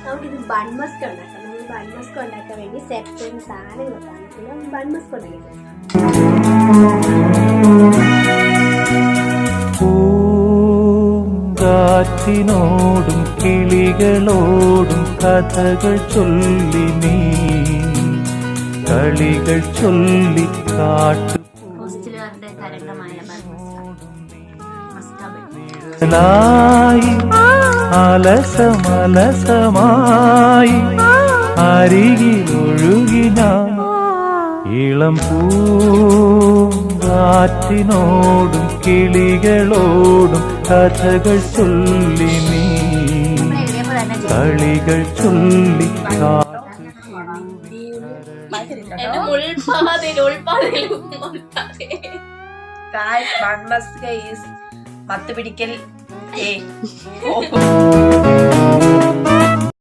നമുക്കിത് ബൺമസ്ക് ഉണ്ടാക്കാം. നമ്മൾ ബൺമസ്ക് ഉണ്ടാക്കാൻ വേണ്ടി സെപ്പറേറ്റ് സാധനങ്ങളൊക്കെയാണ്. പിന്നെ ബൺമസ്ക് ഉണ്ടാക്കിയത് പൂങ്കാറ്റിനോടും കിളികളോടും കഥകൾ ചൊല്ലി നീ കളികൾ ചൊല്ലി കാട്ടു ഹോസ്റ്റലുകാരുടെ തരംഗമായ അലസമലസമായി അരികിലൊഴുകിന ഇളം പൂങ്കാറ്റിനോടും കിളികളോടും കഥകൾ ചൊല്ലി നീ കളികൾ ചൊല്ലി മത്ത് പിടിക്കൽ